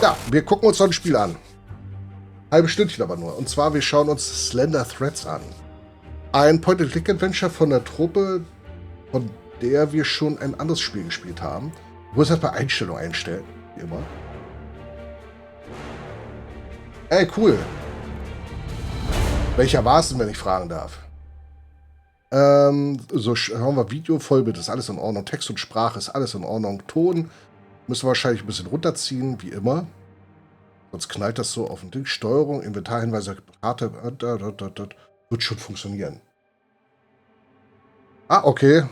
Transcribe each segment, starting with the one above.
Ja, wir gucken uns noch ein Spiel an. Halbe Stündchen aber nur. Und zwar, wir schauen uns Slender Threads an. Ein Point-and-Click-Adventure von der Truppe, von der wir schon ein anderes Spiel gespielt haben. Ich muss erstmal Einstellungen einstellen, wie immer. Ey, cool. Welcher war es denn, wenn ich fragen darf? So, schauen wir Video, Vollbild ist alles in Ordnung. Text und Sprache ist alles in Ordnung. Ton müssen wir wahrscheinlich ein bisschen runterziehen, wie immer. Sonst knallt das so auf den Ding. Steuerung, Inventarhinweise, Karte, wird schon funktionieren. Ah, okay.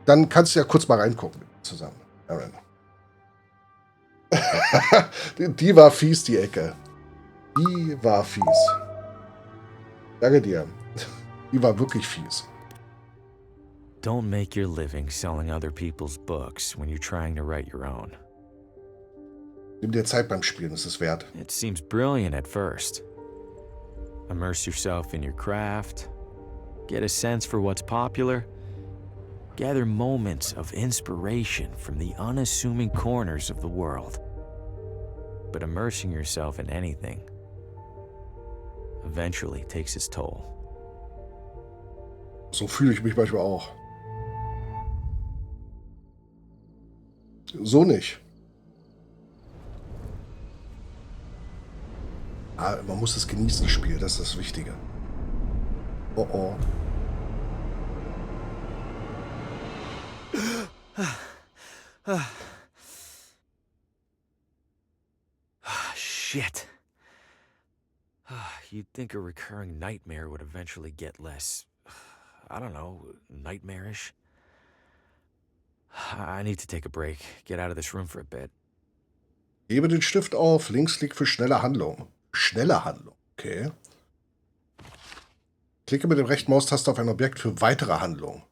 Dann kannst du ja kurz mal reingucken zusammen. Aaron. Die war fies, die Ecke. Die war fies. Danke dir. Die war wirklich fies. Don't make your living selling other people's books when you're trying to write your own. Nimm dir Zeit beim Spielen, es ist wert. It seems brilliant at first. Immerse yourself in your craft, get a sense for what's popular, gather moments of inspiration from the unassuming corners of the world. But immersing yourself in anything eventually takes its toll. So fühle ich mich manchmal auch. So nicht. Ah, man muss es genießen, das Spiel, das ist das Wichtige. Oh oh. Shit. You'd think a recurring nightmare would eventually get less, I don't know, nightmarish. I need to take a break, get out of this room for a bit. Hebe den Stift auf, Linksklick für schnelle Handlung. Schnelle Handlung, okay. Klicke mit dem rechten Maustaste auf ein Objekt für weitere Handlung.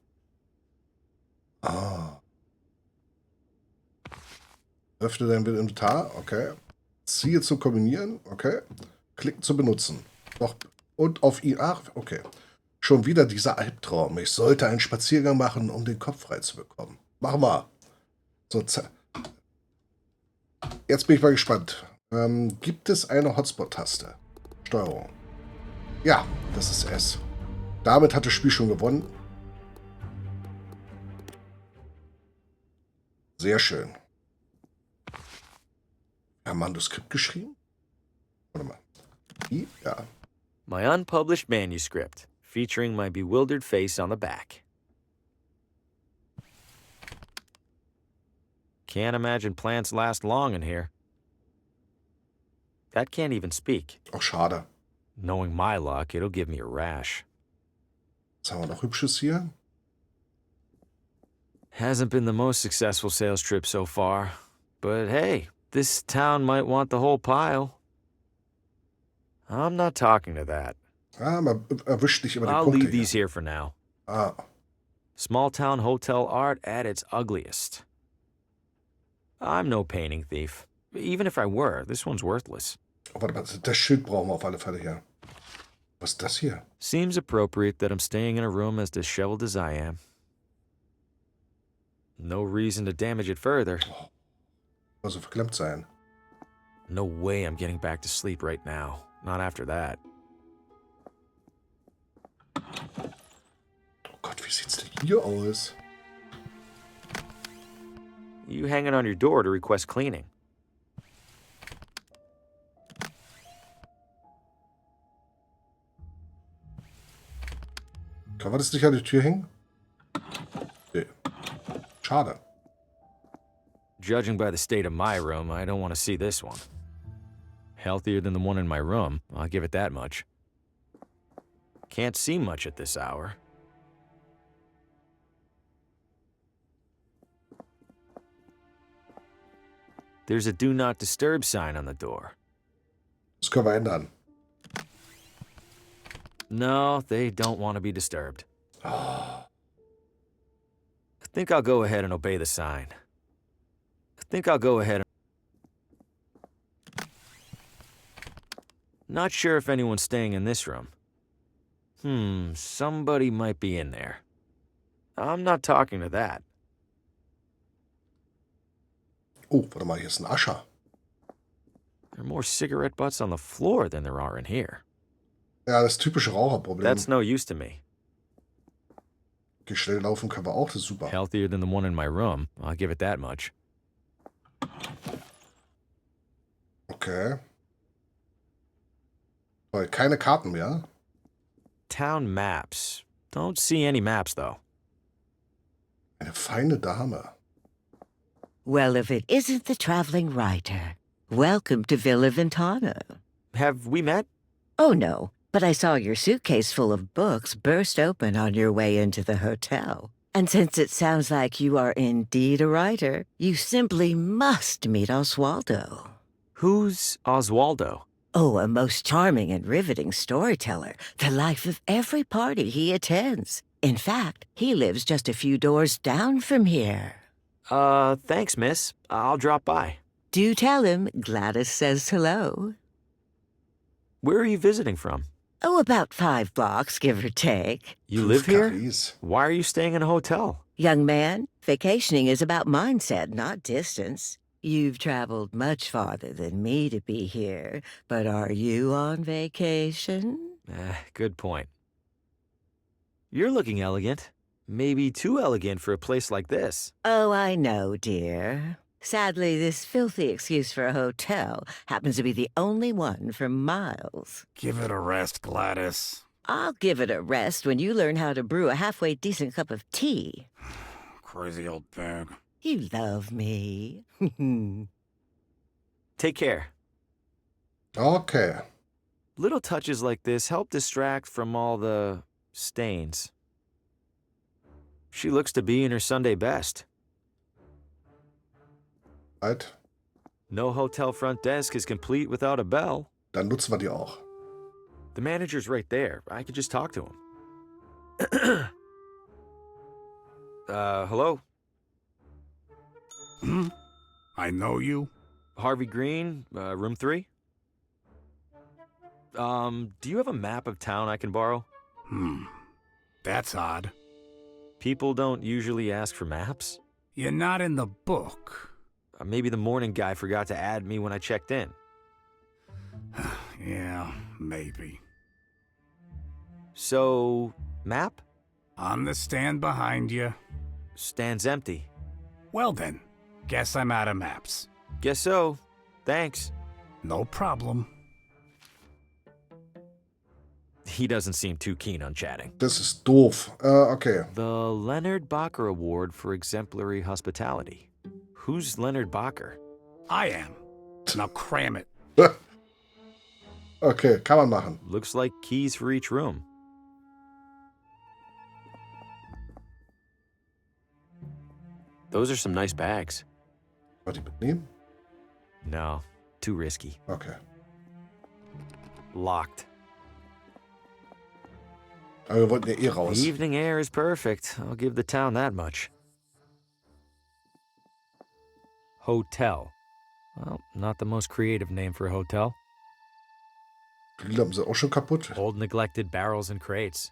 Ah. Öffne dein Inventar, okay. Ziehe zum Kombinieren, okay. Klicken zu benutzen. Noch und auf ihn. Ach, okay. Schon wieder dieser Albtraum. Ich sollte einen Spaziergang machen, um den Kopf frei zu bekommen. Machen wir. So, jetzt bin ich mal gespannt. Gibt es eine Hotspot-Taste? Steuerung. Ja, das ist S. Damit hat das Spiel schon gewonnen. Sehr schön. Ja, Manuskript geschrieben? Warte mal. Ja. My unpublished manuscript, featuring my bewildered face on the back. Can't imagine plants last long in here. That can't even speak. Auch schade. Knowing my luck, it'll give me a rash. Was haben wir noch Hübsches hier? Hasn't been the most successful sales trip so far. But hey, this town might want the whole pile. I'm not talking to that. Ah, man erwischt nicht immer die I'll Punkte leave hier. these here for now. Ah, Small town hotel art at its ugliest. I'm no painting thief. Even if I were, this one's worthless. oh, warte mal, das Schild brauchen wir auf alle Fälle hier. Was ist das hier? Seems appropriate that I'm staying in a room as disheveled as I am. No reason to damage it further. Also verklemmt sein. No way I'm getting back to sleep right now. Not after that. Oh Gott, wie sieht's denn hier aus? You hanging on your door to request cleaning. Kann man das nicht an die Tür hängen? Nee. Schade. Judging by the state of my room, I don't want to see this one. Healthier than the one in my room, I'll give it that much. Can't see much at this hour. There's a do not disturb sign on the door. Das können wir ändern. No, they don't want to be disturbed. I think I'll go ahead and obey the sign. Not sure if anyone's staying in this room. Somebody might be in there. I'm not talking to that. Oh, warte mal, hier ist ein Ascher. There are more cigarette butts on the floor than there are in here. Ja, das typische Raucherproblem. That's no use to me. Okay, schnell laufen können wir auch, das ist super. Healthier than the one in my room, I'll give it that much. Okay. Toll, keine Karten mehr. Town maps. Don't see any maps, though. Eine feine Dame. Well, if it isn't the traveling writer. Welcome to Villa Ventana. Have we met? Oh, no, but I saw your suitcase full of books burst open on your way into the hotel. And since it sounds like you are indeed a writer, you simply must meet Oswaldo. Who's Oswaldo? Oh, a most charming and riveting storyteller, the life of every party he attends. In fact, he lives just a few doors down from here. Thanks, miss. I'll drop by. Do tell him Gladys says hello. Where are you visiting from? Oh, about 5 blocks, give or take. You live here? Paris. Why are you staying in a hotel? Young man, vacationing is about mindset, not distance. You've traveled much farther than me to be here, but are you on vacation? Good point. You're looking elegant. Maybe too elegant for a place like this. Oh, I know, dear. Sadly, this filthy excuse for a hotel happens to be the only one for miles. Give it a rest, Gladys. I'll give it a rest when you learn how to brew a halfway decent cup of tea. Crazy old thing. You love me. Take care. Okay. Little touches like this help distract from all the stains. She looks to be in her Sunday best. Right. No hotel front desk is complete without a bell. Dann nutzen wir die auch. The manager's right there. I could just talk to him. Hello? I know you. Harvey Green, room 3? Do you have a map of town I can borrow? That's odd. People don't usually ask for maps. You're not in the book. Maybe the morning guy forgot to add me when I checked in. Yeah, maybe. So, map? On the stand behind you. Stand's empty. Well then, guess I'm out of maps. Guess so. Thanks. No problem. He doesn't seem too keen on chatting. Das ist doof. Okay. The Leonard Bacher Award for Exemplary Hospitality. Who's Leonard Bacher? I am. Now cram it. Okay, kann man machen. Looks like keys for each room. Those are some nice bags. Wollt ihr mitnehmen? No, too risky. Okay. Locked. Aber wir wollten ja eh raus. The evening air is perfect. I'll give the town that much. Hotel. Well, not the most creative name for a hotel. Die haben sie auch schon kaputt. Old neglected barrels and crates.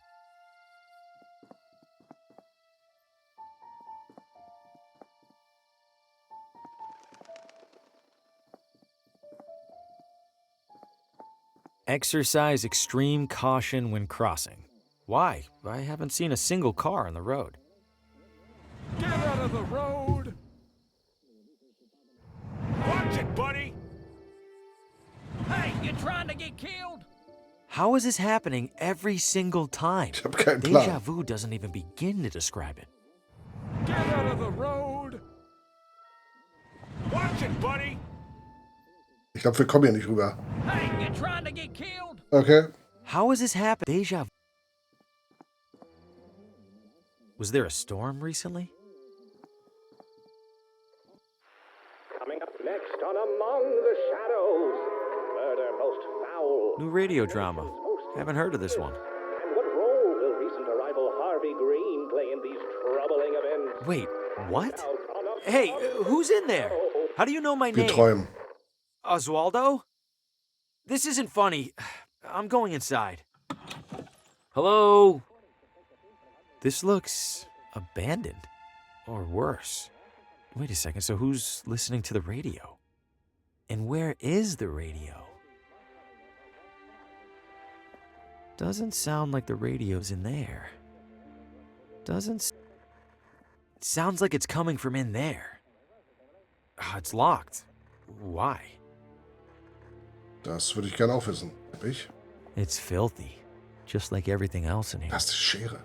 Exercise extreme caution when crossing. Why? I haven't seen a single car on the road. Get out of the road! Watch it, buddy! Hey, you trying to get killed? How is this happening every single time? Ich habe keinen Deja Plan. vu doesn't even begin to describe it. Get out of the road! Watch it, buddy! Ich glaube, wir kommen hier nicht rüber. Hey, you trying to get killed? Okay. How is this happening? Deja vu. Was there a storm recently? Coming up next on Among the Shadows, murder most foul. New radio drama. Haven't heard of this one. And what role will recent arrival Harvey Green play in these troubling events? Wait, what? Out on a- Hey, who's in there? How do you know my Wir name? träumen. Oswaldo? This isn't funny. I'm going inside. Hello? This looks abandoned. Or worse. Wait a second, so who's listening to the radio? And where is the radio? Doesn't sound like the radio's in there. Sounds like it's coming from in there. It's locked. Why? Das würde ich gerne auch wissen. Hab ich? It's filthy, just like everything else in here. Das ist Schere.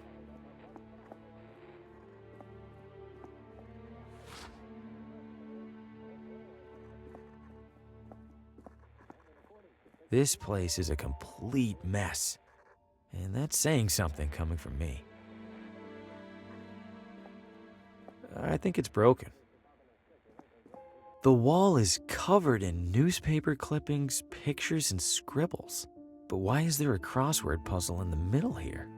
This place is a complete mess. And that's saying something coming from me. I think it's broken. The wall is covered in newspaper clippings, pictures, and scribbles. But why is there a crossword puzzle in the middle here?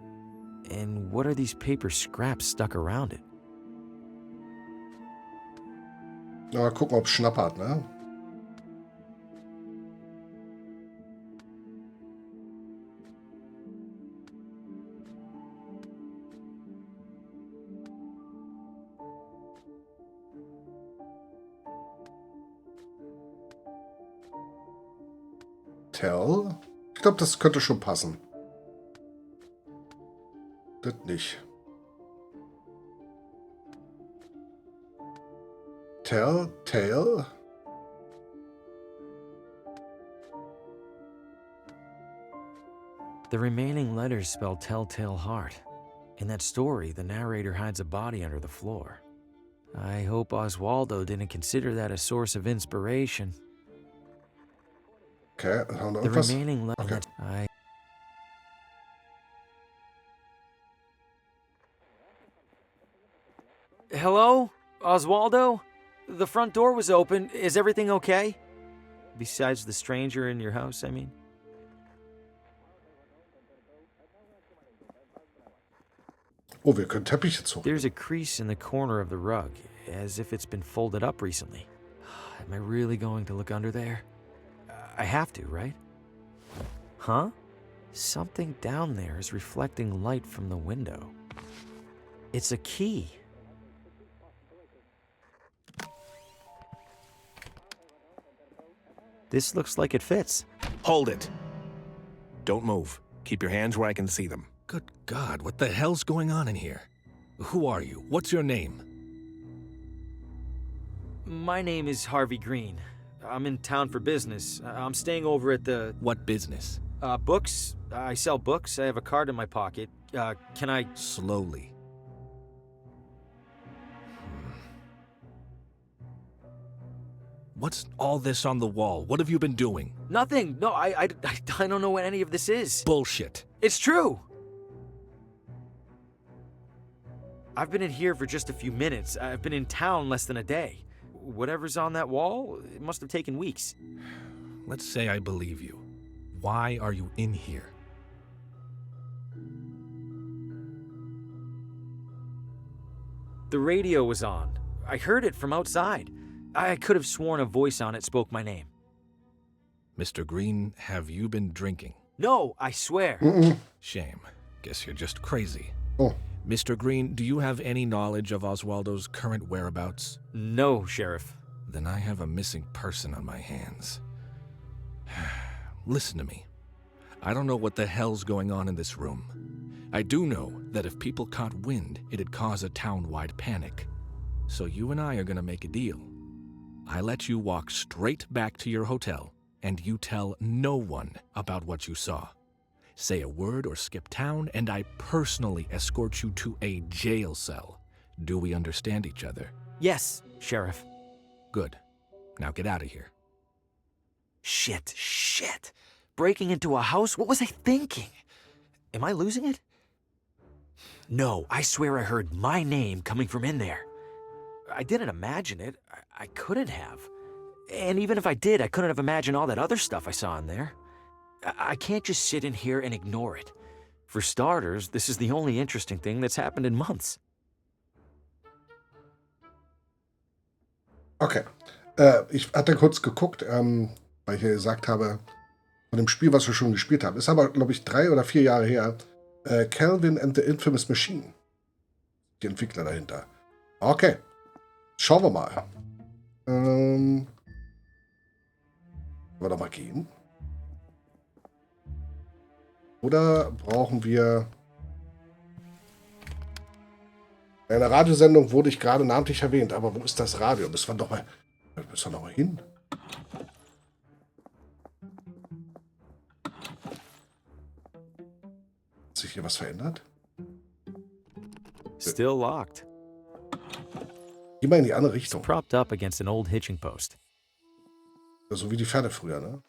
And what are these paper scraps stuck around it? Na, mal gucken, ob es Schnapp hat, ne? Tell? Ich glaube, das könnte schon passen. Das nicht. Tell? Tale? The remaining letters spell Telltale Heart. In that story, the narrator hides a body under the floor. I hope Oswaldo didn't consider that a source of inspiration. Okay, haben wir The irgendwas? remaining Okay. letters. Hello? Oswaldo? The front door was open. Is everything okay? Besides the stranger in your house, I mean. Oh, wir können Teppiche zurück. There's a crease in the corner of the rug, as if it's been folded up recently. Am I really going to look under there? I have to, right? Huh? Something down there is reflecting light from the window. It's a key. This looks like it fits. Hold it. Don't move. Keep your hands where I can see them. Good God, what the hell's going on in here? Who are you? What's your name? My name is Harvey Green. I'm in town for business. I'm staying over at the... What business? Books. I sell books. I have a card in my pocket. Can I... Slowly. What's all this on the wall? What have you been doing? Nothing. No, I don't know what any of this is. Bullshit. It's true. I've been in here for just a few minutes. I've been in town less than a day. Whatever's on that wall, it must have taken weeks. Let's say I believe you. Why are you in here? The radio was on. I heard it from outside. I could have sworn a voice on it spoke my name. Mr. Green, have you been drinking? No, I swear. Shame. Guess you're just crazy. Oh, Mr. Green, do you have any knowledge of Oswaldo's current whereabouts? No, Sheriff. Then I have a missing person on my hands. Listen to me. I don't know what the hell's going on in this room. I do know that if people caught wind, it'd cause a town-wide panic. So you and I are gonna make a deal. I let you walk straight back to your hotel, and you tell no one about what you saw. Say a word or skip town, and I personally escort you to a jail cell. Do we understand each other? Yes, Sheriff. Good. Now get out of here. Shit. Breaking into a house? What was I thinking? Am I losing it? No, I swear I heard my name coming from in there. I didn't imagine it. I couldn't have. And even if I did, I couldn't have imagined all that other stuff I saw in there. I can't just sit in here and ignore it. For starters, this is the only interesting thing that's happened in months. okay. Ich hatte kurz geguckt, weil ich ja gesagt habe, von dem Spiel, was wir schon gespielt haben. Ist aber, glaube ich, 3 oder 4 Jahre her. Calvin and the Infamous Machine. Die Entwickler dahinter. Okay. Schauen wir mal. wir doch mal gehen? Oder brauchen wir... In einer Radiosendung wurde ich gerade namentlich erwähnt, aber wo ist das Radio? Müssen wir doch mal hin. Hat sich hier was verändert? Still locked. Geh mal in die andere It's Richtung. propped up against an old hitching post. So wie die Pferde früher, ne?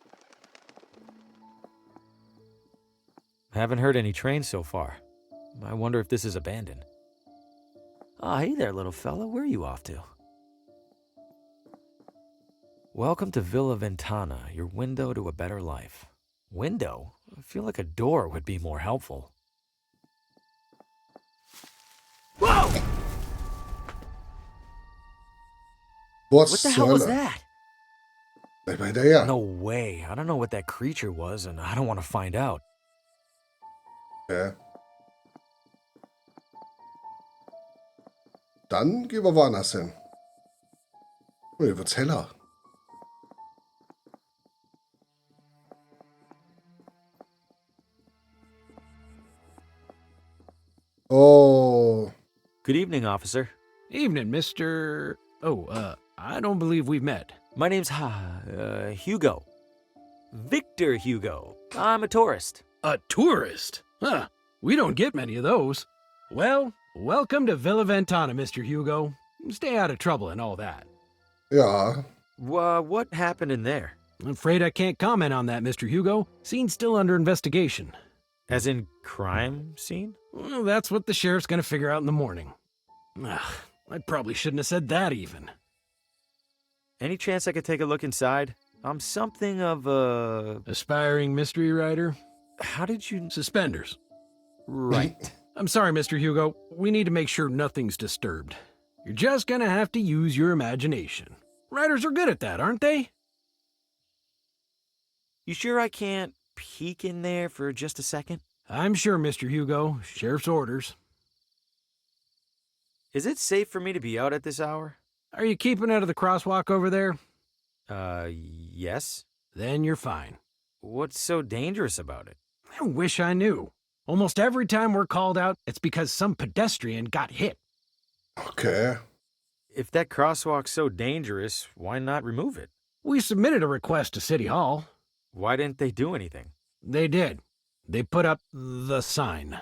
Haven't heard any trains so far. I wonder if this is abandoned. Oh, hey there, little fella. Where are you off to? Welcome to Villa Ventana, your window to a better life. Window? I feel like a door would be more helpful. Whoa! What the hell was that? Bleib mal hinterher. No way. I don't know what that creature was, and I don't want to find out. Okay. Dann gehen wir woanders hin. Oh, hier wird's heller. Oh. Good evening, officer. Evening, Mr. I don't believe we've met. My name's Hugo. Victor Hugo. I'm a tourist. A tourist? Huh. We don't get many of those. Well, welcome to Villa Ventana, Mr. Hugo. Stay out of trouble and all that. Ja. What happened in there? I'm afraid I can't comment on that, Mr. Hugo. Scene's still under investigation. As in crime scene? Well, that's what the sheriff's gonna figure out in the morning. I probably shouldn't have said that even. Any chance I could take a look inside? I'm something of a... Aspiring mystery writer? How did you... Suspenders. Right. I'm sorry, Mr. Hugo. We need to make sure nothing's disturbed. You're just gonna have to use your imagination. Writers are good at that, aren't they? You sure I can't peek in there for just a second? I'm sure, Mr. Hugo. Sheriff's orders. Is it safe for me to be out at this hour? Are you keeping out of the crosswalk over there? Yes. Then you're fine. What's so dangerous about it? I wish I knew. Almost every time we're called out, it's because some pedestrian got hit. Okay. If that crosswalk's so dangerous, why not remove it? We submitted a request to City Hall. Why didn't they do anything? They did. They put up the sign.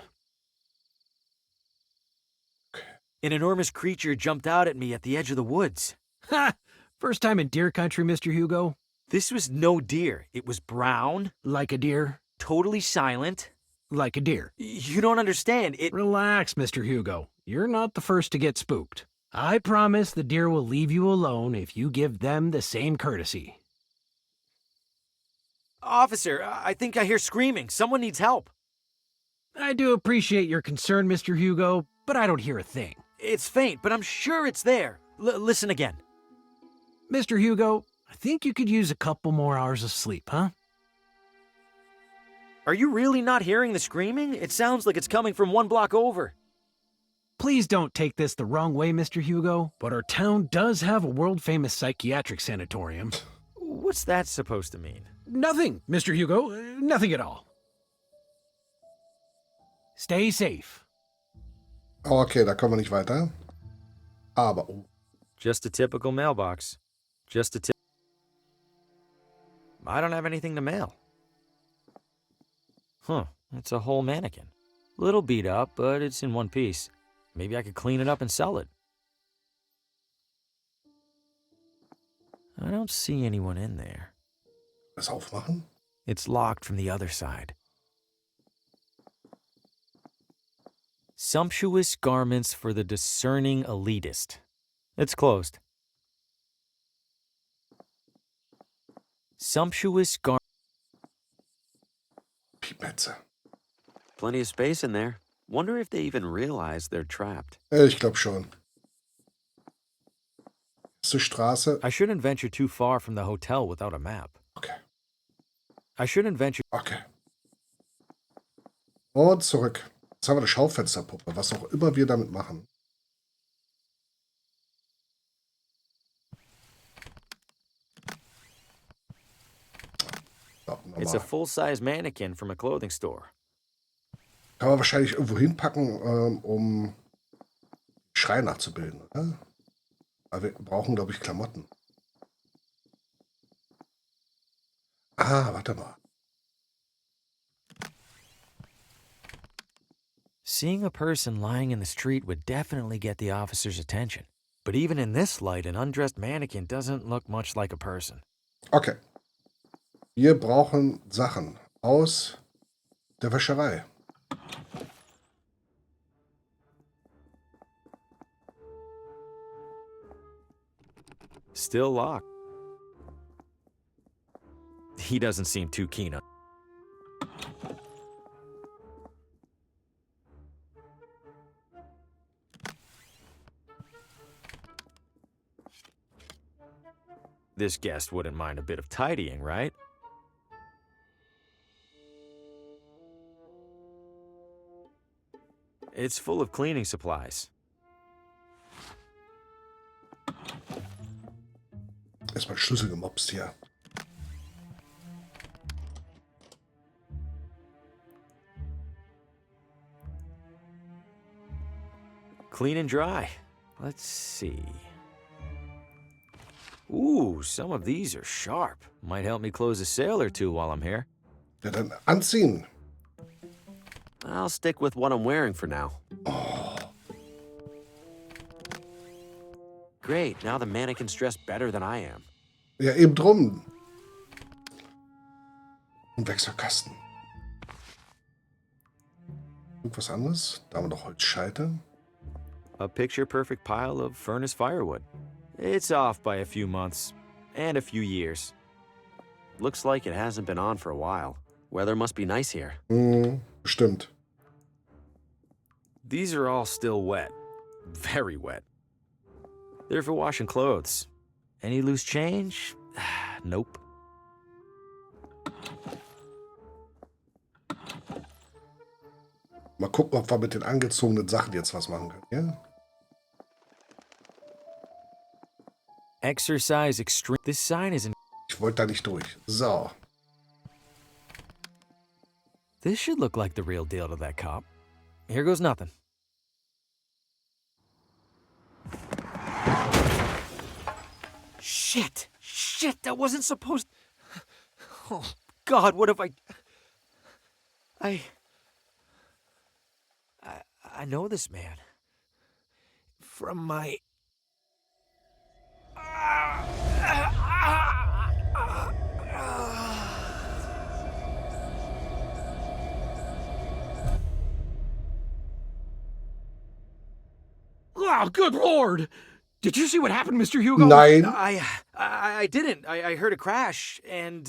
An enormous creature jumped out at me at the edge of the woods. Ha! First time in deer country, Mr. Hugo? This was no deer. It was brown. Like a deer? Totally silent. Like a deer. You don't understand. Relax, Mr. Hugo. You're not the first to get spooked. I promise the deer will leave you alone if you give them the same courtesy. Officer, I think I hear screaming. Someone needs help. I do appreciate your concern, Mr. Hugo, but I don't hear a thing. It's faint, but I'm sure it's there. Listen again. Mr. Hugo, I think you could use a couple more hours of sleep, huh? Are you really not hearing the screaming? It sounds like it's coming from one block over. Please don't take this the wrong way, Mr. Hugo, but our town does have a world-famous psychiatric sanatorium. What's that supposed to mean? Nothing, Mr. Hugo. Nothing at all. Stay safe. Okay, da kommen wir nicht weiter. Aber, oh. Just a typical mailbox. I don't have anything to mail. Huh, it's a whole mannequin. Little beat up, but it's in one piece. Maybe I could clean it up and sell it. I don't see anyone in there. Das aufmachen? It's locked from the other side. Sumptuous garments for the discerning elitist. It's closed. Sumptuous garments. Piepmetze. Plenty of space in there. Wonder if they even realize they're trapped. Ich glaube schon. Erste Straße. I shouldn't venture too far from the hotel without a map. Okay. I shouldn't venture... Okay. Und zurück. Jetzt haben wir eine Schaufensterpuppe, was auch immer wir damit machen. It's a full-size mannequin from a clothing store. Kann man wahrscheinlich irgendwo hinpacken, um Schrei nachzubilden. Oder? Aber wir brauchen, glaube ich, Klamotten. Ah, warte mal. Seeing a person lying in the street would definitely get the officer's attention. But even in this light, an undressed mannequin doesn't look much like a person. Okay. Wir brauchen Sachen aus der Wäscherei. Still locked. He doesn't seem too keen on. This guest wouldn't mind a bit of tidying, right? It's full of cleaning supplies. Erstmal Schlüssel gemopst hier. Clean and dry. Let's see. Ooh, some of these are sharp. Might help me close a sale or two while I'm here. Ja, dann anziehen. I'll stick with what I'm wearing for now. Oh. Great, now the mannequin's dressed better than I am. Ja, eben drum. Ein Wechselkasten. Irgendwas anderes? Da haben wir noch Holzscheite. A picture-perfect pile of furnace firewood. It's off by a few months and a few years. Looks like it hasn't been on for a while. Weather must be nice here. Bestimmt. These are all still wet. Very wet. They're for washing clothes. Any loose change? Nope. Mal gucken, ob wir mit den angezogenen Sachen jetzt was machen können. Ja? Exercise extreme. This sign is in. Ich wollte da nicht durch. So. This should look like the real deal to that cop. Here goes nothing. Shit! Shit! That wasn't supposed. Oh God! What have I know this man from my. Oh, good Lord! Did you see what happened, Mr. Hugo? Nein. I didn't. I heard a crash, and,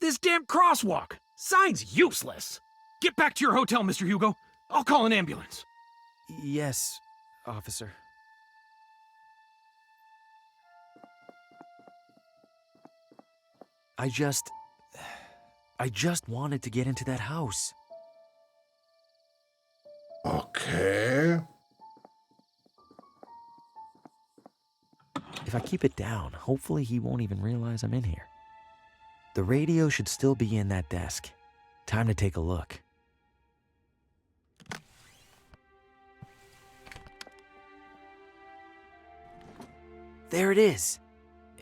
this damn crosswalk. Sign's useless. Get back to your hotel, Mr. Hugo. I'll call an ambulance. Yes, officer. I just wanted to get into that house. Okay. If I keep it down, hopefully he won't even realize I'm in here. The radio should still be in that desk. Time to take a look. There it is.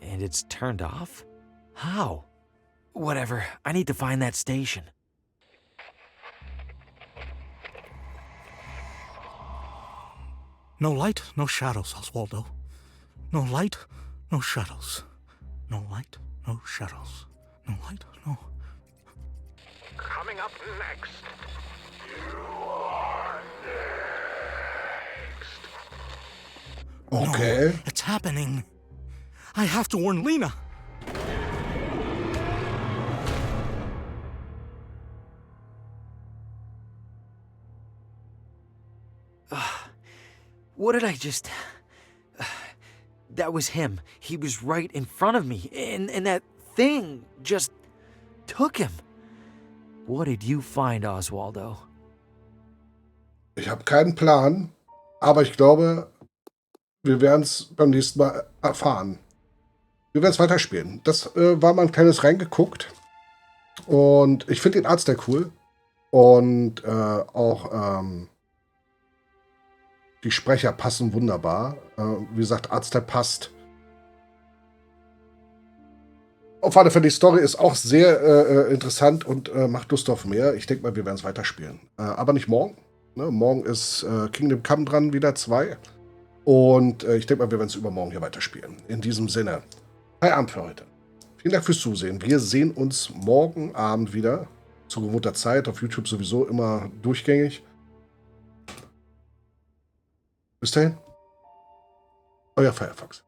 And it's turned off? How? Whatever, I need to find that station. No light, no shadows, Oswaldo. No light, no shadows. No light, no shadows. No light, no... Coming up next. You are next. Okay. No, it's happening. I have to warn Lena. What did I just... That was him. He was right in front of me. And that thing just took him. What did you find, Oswaldo? Ich habe keinen Plan, aber ich glaube, wir werden es beim nächsten Mal erfahren. Wir werden es weiterspielen. Das war mal ein kleines Reingeguckt. Und ich finde den Artstyle cool. Und auch die Sprecher passen wunderbar. Wie gesagt, Artstyle passt. Auf alle Fälle, die Story ist auch sehr interessant und macht Lust auf mehr. Ich denke mal, wir werden es weiterspielen. Aber nicht morgen. Ne? Morgen ist Kingdom Come dran, wieder 2. Und ich denke mal, wir werden es übermorgen hier weiterspielen. In diesem Sinne, Feierabend für heute. Vielen Dank fürs Zusehen. Wir sehen uns morgen Abend wieder. Zu gewohnter Zeit. Auf YouTube sowieso immer durchgängig. Bis dahin. Euer Firefox.